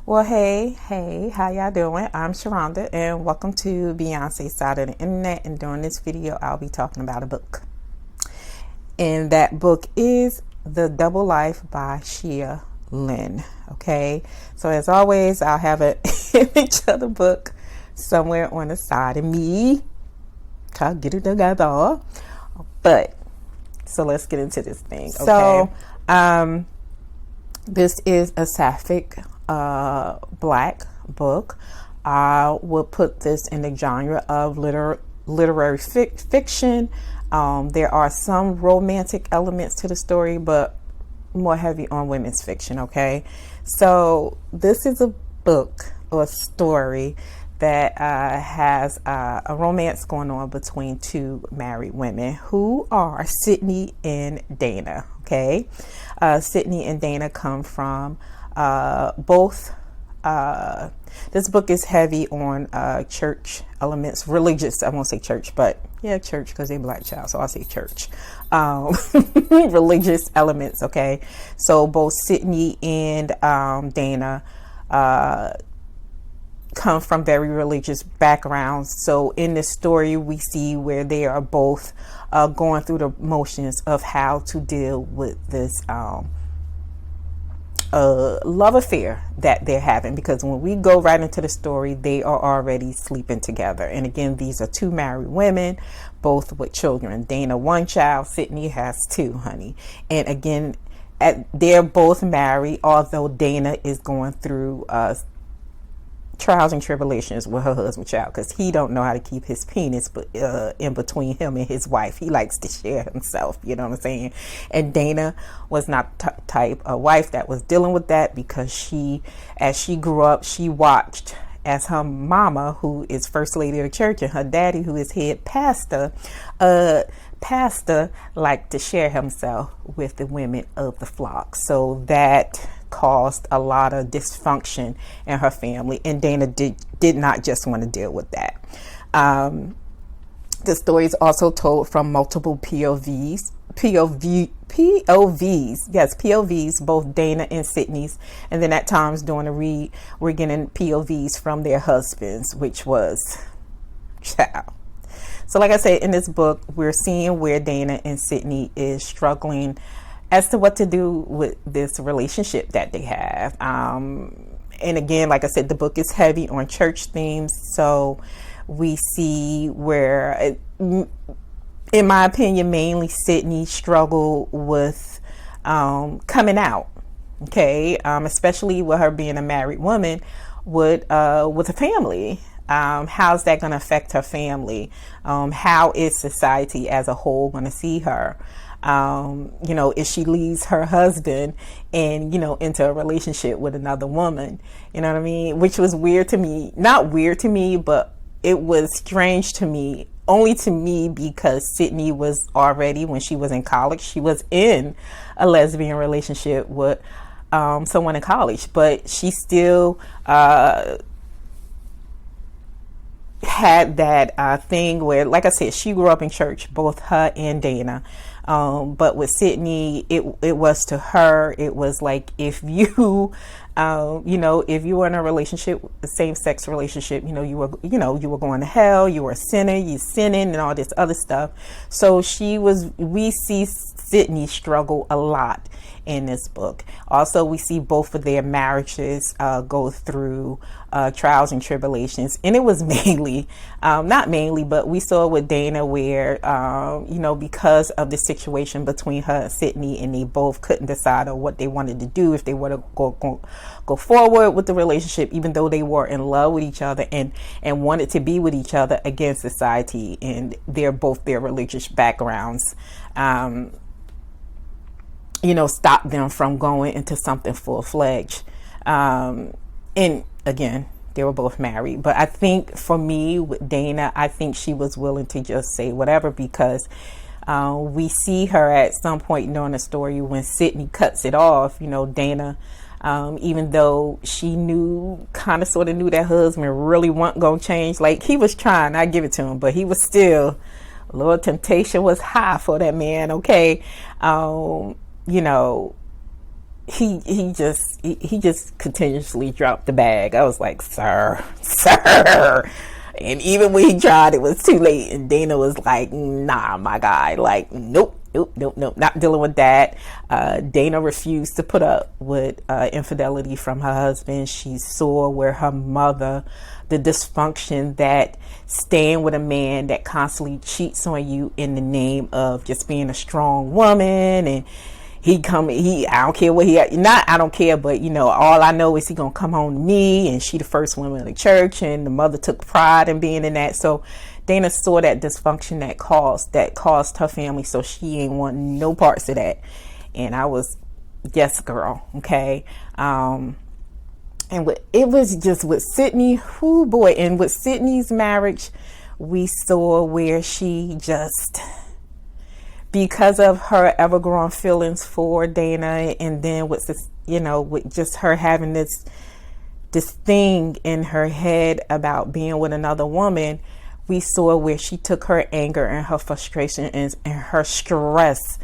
Well, hey, how y'all doing? I'm Sharonda, and welcome to Beyonce's Side of the Internet. And during this video, I'll be talking about a book. And that book is The Double Life by Shea Lynn. Okay, so as always, I'll have an image of the book somewhere on the side of me. Try to get it together. But, so let's get into this thing. Okay? So, this is a sapphic black book. I would put this in the genre of literary fiction. There are some romantic elements to the story, but more heavy on women's fiction. Okay, so this is a book or a story that has a romance going on between two married women who are Sydney and Dana. Okay, Sydney and Dana come from both. This book is heavy on church elements, religious. I won't say church, but yeah, church because they're black child, so I'll say church. Religious elements. Okay, so both Sydney and Dana come from very religious backgrounds. So in this story, we see where they are both going through the motions of how to deal with this love affair that they're having, because when we go right into the story, they are already sleeping together. And again, these are two married women, both with children. Dana one child, Sydney has two, honey. And again, they're both married, although Dana is going through trials and tribulations with her husband child, because he don't know how to keep his penis in between him and his wife. He likes to share himself, you know what I'm saying? And Dana was not type of wife that was dealing with that, because as she grew up, she watched as her mama, who is first lady of the church, and her daddy, who is head pastor, liked to share himself with the women of the flock. So that caused a lot of dysfunction in her family, and Dana did not just want to deal with that. The story is also told from multiple POVs, both Dana and Sydney's, and then at times during the read, we're getting POVs from their husbands, which was child. So like I said, in this book, we're seeing where Dana and Sydney is struggling as to what to do with this relationship that they have. And again, like I said, the book is heavy on church themes. So we see where, in my opinion, mainly Sydney struggled with coming out. Okay, especially with her being a married woman with a family. How's that going to affect her family? How is society as a whole going to see her? If she leaves her husband and, into a relationship with another woman, you know what I mean? Which was weird to me, not weird to me, but it was strange to me, only to me, because Sydney was already, when she was in college, she was in a lesbian relationship with someone in college, but she still had that thing where, like I said, she grew up in church, both her and Dana. But with Sydney, it was to her, it was like, if you, if you were in a relationship, a same-sex relationship, you were going to hell, you were a sinner, you sinning and all this other stuff. So we see Sydney struggle a lot in this book. Also, we see both of their marriages go through trials and tribulations. And it was mainly, not mainly, but we saw with Dana where, because of the situation between her and Sydney, and they both couldn't decide on what they wanted to do, if they were to go forward with the relationship, even though they were in love with each other and wanted to be with each other, against society and both their religious backgrounds. Stop them from going into something full-fledged. And again, they were both married. But I think for me, with Dana, I think she was willing to just say whatever, because we see her at some point during the story when Sydney cuts it off. Dana, even though she sort of knew that husband really wasn't going to change. Like, he was trying, I give it to him, but he was still, Lord, temptation was high for that man. Okay. he just continuously dropped the bag. I was like, sir. And even when he tried, it was too late. And Dana was like, nah, my guy, like, nope, not dealing with that. Dana refused to put up with infidelity from her husband. She saw where her mother, the dysfunction that staying with a man that constantly cheats on you in the name of just being a strong woman, and I don't care what I don't care, but all I know is he gonna come home to me, and she the first woman in the church, and the mother took pride in being in that. So Dana saw that dysfunction that caused her family, so she ain't want no parts of that. And I was, yes, girl, okay. And it was just with Sydney, oh boy, and with Sydney's marriage, we saw where she just, because of her ever-growing feelings for Dana, and then with this, with just her having this thing in her head about being with another woman, we saw where she took her anger and her frustration and her stress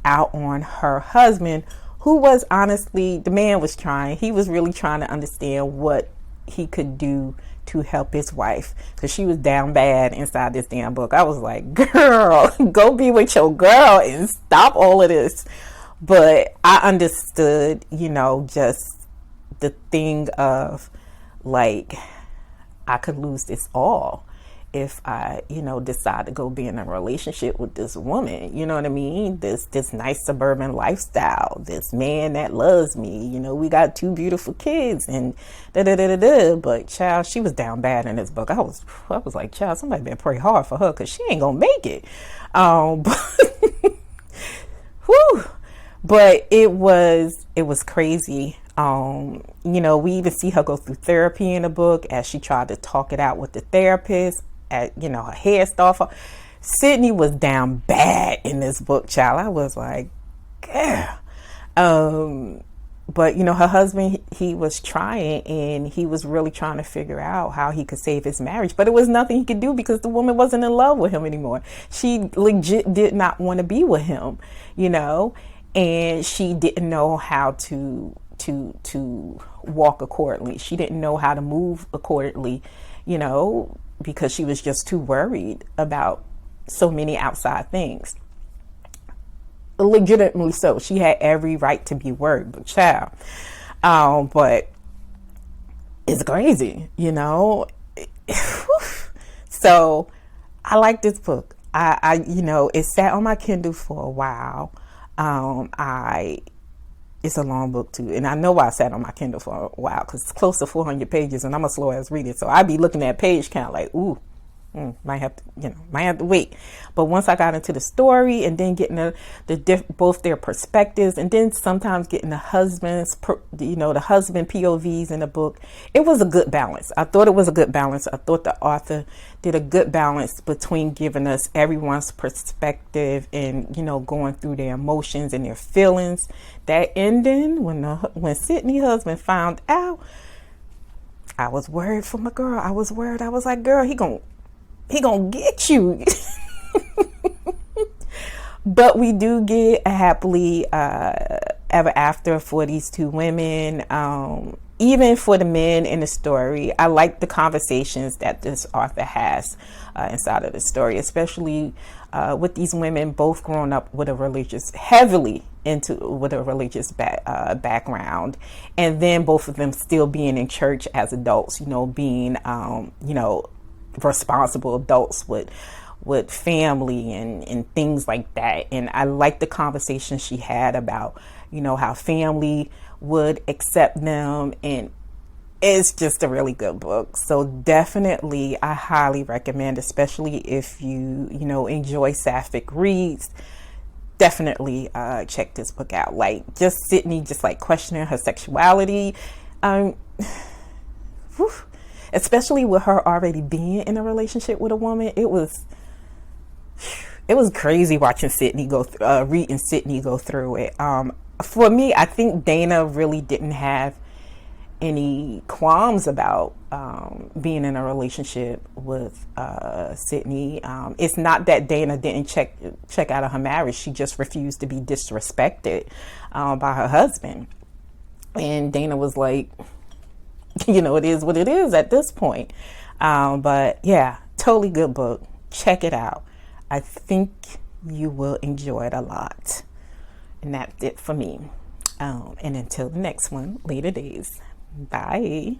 out on her husband, who was honestly, the man was trying. He was really trying to understand what he could do to help his wife, because she was down bad inside this damn book. I was like, girl, go be with your girl and stop all of this. But I understood, just the thing of like, I could lose this all if I, decide to go be in a relationship with this woman, you know what I mean? This nice suburban lifestyle, this man that loves me, we got 2 beautiful kids and but child, she was down bad in this book. I was like, child, somebody better pray hard for her, because she ain't gonna make it. But it was crazy. We even see her go through therapy in the book as she tried to talk it out with the therapist. Her head started off. Sydney was down bad in this book, child. I was like, yeah. But her husband, he was trying, and he was really trying to figure out how he could save his marriage, but it was nothing he could do because the woman wasn't in love with him anymore. She legit did not want to be with him, and she didn't know how to walk accordingly. She didn't know how to move accordingly, because she was just too worried about so many outside things. Legitimately so. She had every right to be worried, but child. But it's crazy, So I like this book. It sat on my Kindle for a while. It's a long book too, and I know why I sat on my Kindle for a while, because it's close to 400 pages, and I'm a slow ass reader, so I'd be looking at page count like, ooh, might have to wait. But once I got into the story, and then getting both their perspectives, and then sometimes getting the husband's, the husband POVs in the book, it was a good balance. I thought it was a good balance. I thought the author did a good balance between giving us everyone's perspective and, going through their emotions and their feelings. That ending, when Sydney's husband found out, I was worried for my girl. I was worried. I was like, girl, he gonna get you. But we do get a happily ever after for these 2 women. Even for the men in the story, I like the conversations that this author has inside of the story, especially with these women both growing up with a religious background, and then both of them still being in church as adults, being responsible adults with family and things like that. And I like the conversation she had about, how family would accept them, and it's just a really good book. So definitely I highly recommend, especially if you enjoy sapphic reads. Definitely check this book out. Like, just Sydney just like questioning her sexuality, especially with her already being in a relationship with a woman. It was crazy watching Sydney reading Sydney go through it. For me, I think Dana really didn't have any qualms about being in a relationship with Sydney. It's not that Dana didn't check out of her marriage. She just refused to be disrespected by her husband. And Dana was like, you know, it is what it is at this point. But yeah, totally good book. Check it out. I think you will enjoy it a lot. And that's it for me. And until the next one, later days. Bye.